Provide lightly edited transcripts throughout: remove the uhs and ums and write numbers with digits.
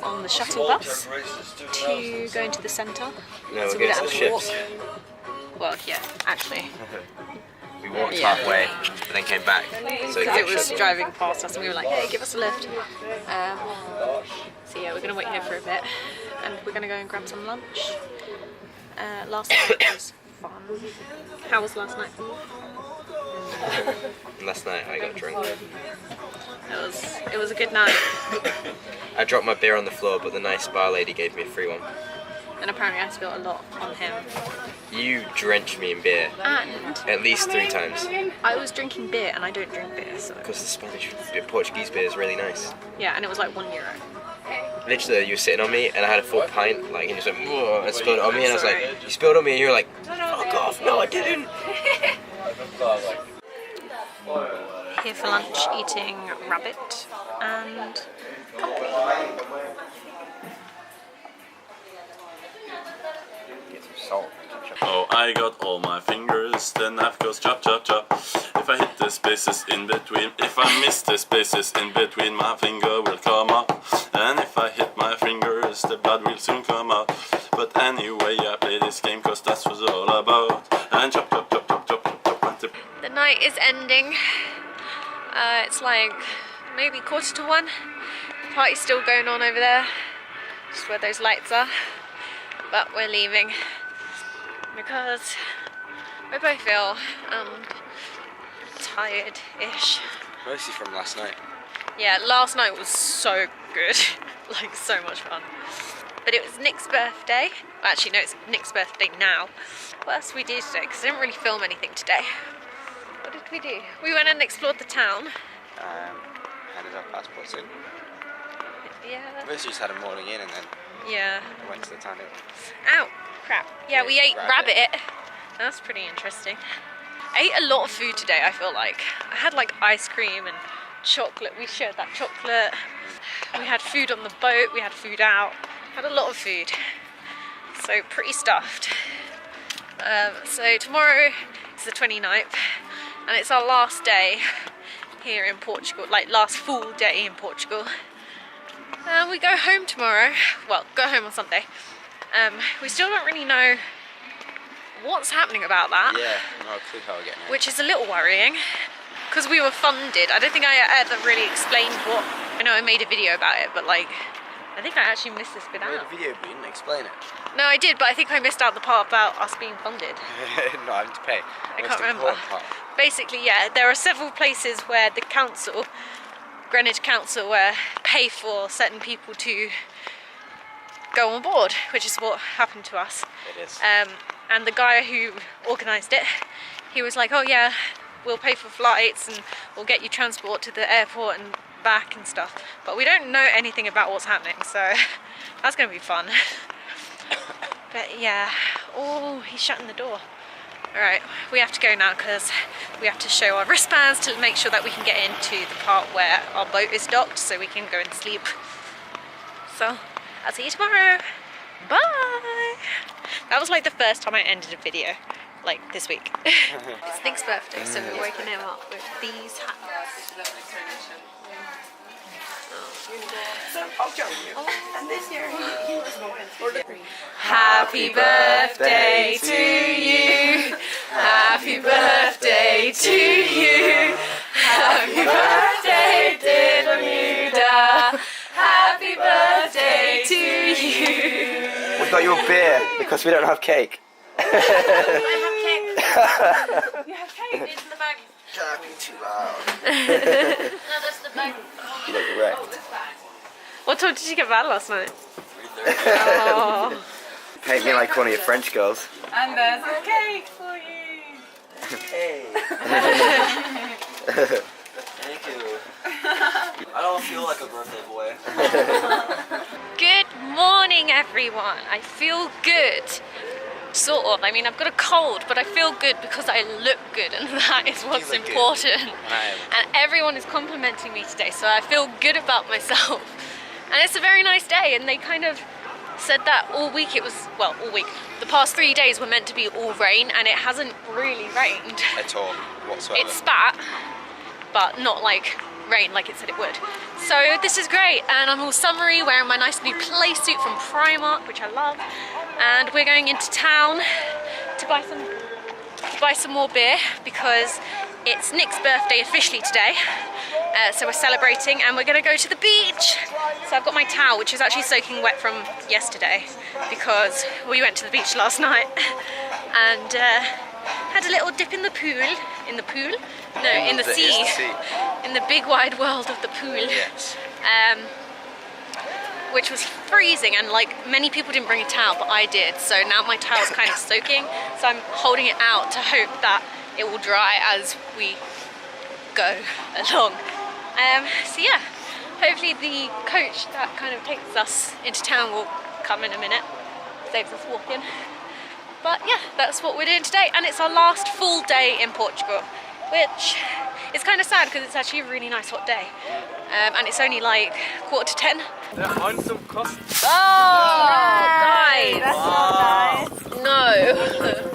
on the shuttle bus to go into the centre. No, so we're we going don't to the have to ships. walk. Well, yeah, actually. We walked halfway, but then came back. So Because it was driving past us and we were like, hey, give us a lift. So yeah, we're going to wait here for a bit and we're going to go and grab some lunch. Last night was fun. How was last night? Last night I got drunk. It was a good night. I dropped my beer on the floor, but the nice bar lady gave me a free one. And apparently I spilled a lot on him. You drenched me in beer. And At least 3 times. I was drinking beer and I don't drink beer, so... Because the Portuguese beer is really nice. Yeah, and it was like €1. Literally, you were sitting on me and I had a full pint, like, and you just went, whoa, and spilled it on me, and I was like, you spilled on me, and you were like, fuck off, no I didn't. Here for lunch, eating rabbit and company. Get some salt. Oh, I got all my fingers, the knife goes chop chop chop. If I hit the spaces in between, if I miss the spaces in between, my finger will come up. And if I hit my fingers, the blood will soon come out. But anyway, I play this game cause that's what it's all about. And chop chop chop chop chop chop chop. The night is ending. It's like maybe 1:45. The party's still going on over there, just where those lights are. But we're leaving because we both feel tired-ish. Mostly from last night. Yeah, last night was so good, like so much fun. But it was Nick's birthday. Well, actually, no, it's Nick's birthday now. What else did we do today? Because I didn't really film anything today. What did we do? We went and explored the town. Handed our passports in. Yeah. Mostly just had a morning in and then Yeah. went to the town. Ow, crap. Yeah, we ate rabbit. That's pretty interesting. I ate a lot of food today, I feel like. I had like ice cream and chocolate. We shared that chocolate. We had food on the boat. We had food out. Had a lot of food. So pretty stuffed. So tomorrow is the 29th and it's our last day here in Portugal, like last full day in Portugal. We go home tomorrow. Well, go home on Sunday. We still don't really know what's happening about that. Yeah, no clue how we're getting it. Which is a little worrying because we were funded. I don't think I ever really explained what. I know I made a video about it, but like I think I actually missed this bit You made out. a video but you didn't explain it. No, I did, but I think I missed out the part about us being funded. No, having to pay. I can't remember. Basically, yeah, there are several places where the council, Greenwich Council, pay for certain people to go on board, which is what happened to us. It is. And the guy who organised it, he was like, oh yeah, we'll pay for flights and we'll get you transport to the airport and back and stuff. But we don't know anything about what's happening, so that's going to be fun. But yeah, oh, he's shutting the door. Alright, we have to go now because we have to show our wristbands to make sure that we can get into the part where our boat is docked so we can go and sleep. So, I'll see you tomorrow. Bye! That was like the first time I ended a video, like this week. It's Nick's birthday, so we're waking him up with these hats. And this year he was going. Happy birthday to you. Happy birthday to you. Happy birthday, dear Bermuda. Happy birthday to you. We got you a beer because we don't have cake. I have cake. You have cake. It's in the bag. Talking too loud. No, that's the bag. You look wrecked. What time did you get back last night? Oh. Paint me like one of your French girls. And there's a cake for you. Hey. Thank you. I don't feel like a birthday boy. Good morning, everyone. I feel good. Sort of. I mean, I've got a cold, but I feel good because I look good, and that is what's look good. important. And everyone is complimenting me today, so I feel good about myself. And it's a very nice day, and they kind of said that all week it was, well, all week. The past 3 days were meant to be all rain, and it hasn't really rained. At all, whatsoever. It spat, but not like rain like it said it would. So this is great, and I'm all summery, wearing my nice new play suit from Primark, which I love. And we're going into town to buy some more beer because it's Nick's birthday officially today. So we're celebrating, and we're gonna go to the beach. So I've got my towel, which is actually soaking wet from yesterday because we went to the beach last night and had a little dip in the pool. In the pool? No, in the sea. In the big wide world of the pool. Yes. Which was freezing, and like many people didn't bring a towel, but I did. So now my towel's kind of soaking, so I'm holding it out to hope that it will dry as we go along. So yeah, hopefully the coach that kind of takes us into town will come in a minute, saves us walking. But yeah, that's what we're doing today, and it's our last full day in Portugal, which is kind of sad because it's actually a really nice hot day, and it's only like 9:45. Oh, guys! That's not nice. No.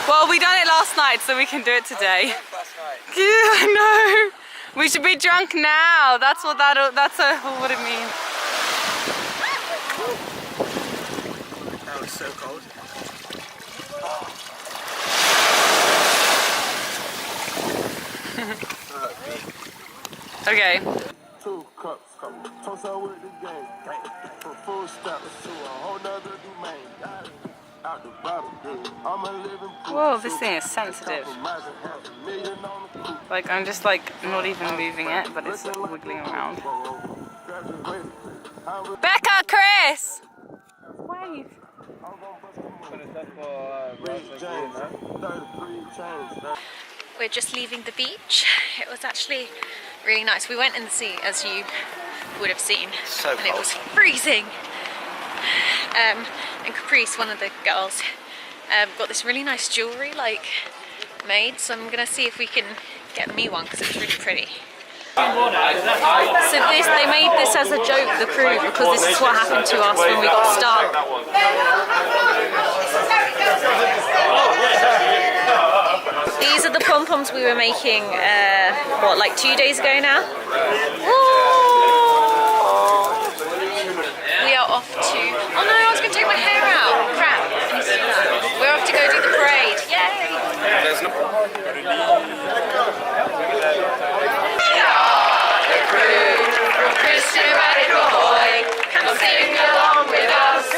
Well, we done it last night, so we can do it today. Yeah, I know. We should be drunk now. That's what what it means. That was so cold. Okay. 2 cups, toast out with the game. From full steps to a whole nother domain. Out the bottle, I'm a living proof. Whoa, this thing is sensitive. Like, I'm just like not even moving it, but it's wiggling around. Becca, Chris! Wave. We're just leaving the beach. It was actually really nice. We went in the sea, as you would have seen, So and it cold. was freezing. And Caprice, one of the girls, got this really nice jewellery like made, so I'm gonna see if we can get me one because it's really pretty. So they made this as a joke, the crew, because this is what happened to us when we got stuck. These are the pom-poms we were making, what, like 2 days ago now? We are off to, oh no, I was going to take my hair out. Crap, I need to do that. We're off to go do the parade. Come sing along with us.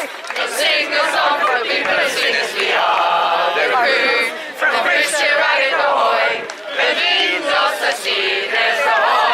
Sing a song for people as sing as we are. The crew from Christian Ragged Ahoy. The beans of the sea, there's the hoy.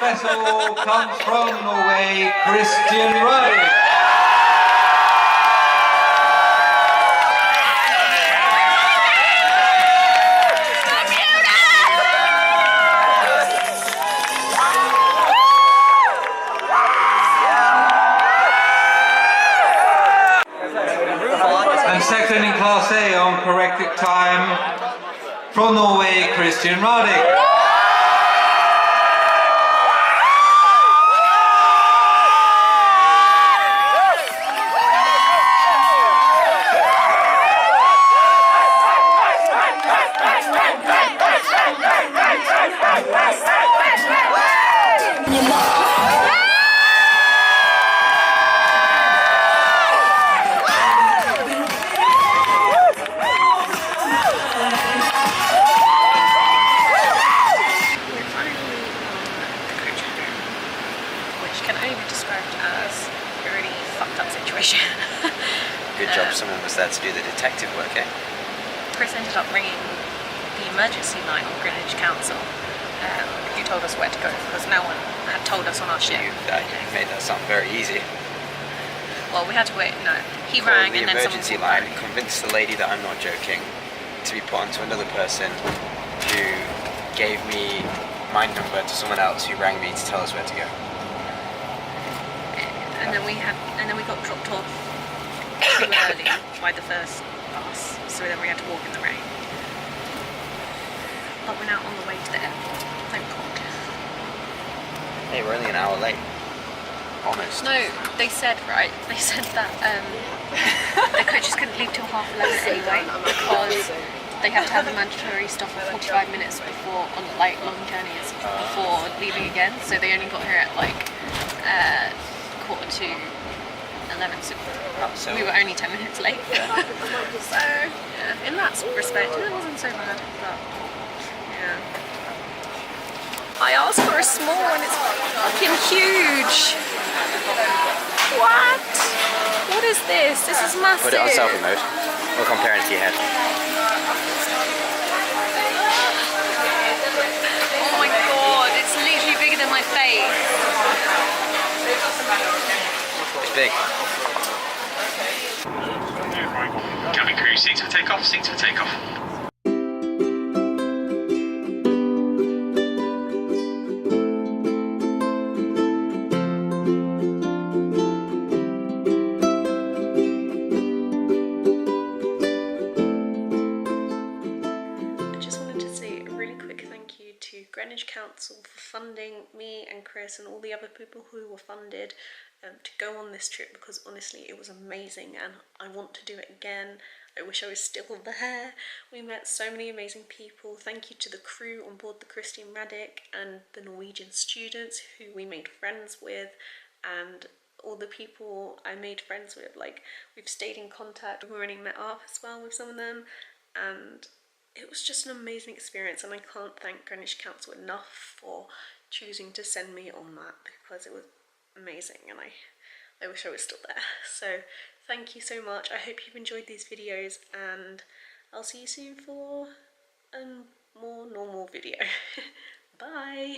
vessel comes from Norway, Christian Ruddick. And second in Class A on corrected time from Norway, Christian Ruddick. Good job someone was there to do the detective work, eh? Chris ended up ringing the emergency line on Greenwich Council, who told us where to go because no one had told us on our ship. You made that sound very easy. Well, we had to wait. No, he Call rang the and then emergency someone line, convinced the lady that I'm not joking to be put onto another person who gave me my number to someone else who rang me to tell us where to go. And then we got dropped off too early by the first bus, so then we had to walk in the rain. But we're now on the way to the airport, thank God. Hey, we're only an hour late. Almost. No, they said that the coaches couldn't leave till 11:30 anyway because they have to have a mandatory stop of 45 minutes before on like long journeys before leaving again. So they only got here at like 11:45. So we were only 10 minutes late. So yeah, in that respect, it wasn't so bad. But yeah, I asked for a small and it's fucking huge. What? What is this? This is massive. Put it on selfie mode. We'll compare it to your head. Oh my god, it's literally bigger than my face. It's big. Cabin crew, seats for takeoff, seats for takeoff. Greenwich Council for funding me and Chris and all the other people who were funded to go on this trip, because honestly it was amazing and I want to do it again. I wish I was still there. We met so many amazing people. Thank you to the crew on board the Christian Ruddick and the Norwegian students who we made friends with, and all the people I made friends with. Like, we've stayed in contact. We've already met up as well with some of them, and it was just an amazing experience, and I can't thank Greenwich Council enough for choosing to send me on that, because it was amazing and I wish I was still there. So thank you so much. I hope you've enjoyed these videos, and I'll see you soon for a more normal video. Bye!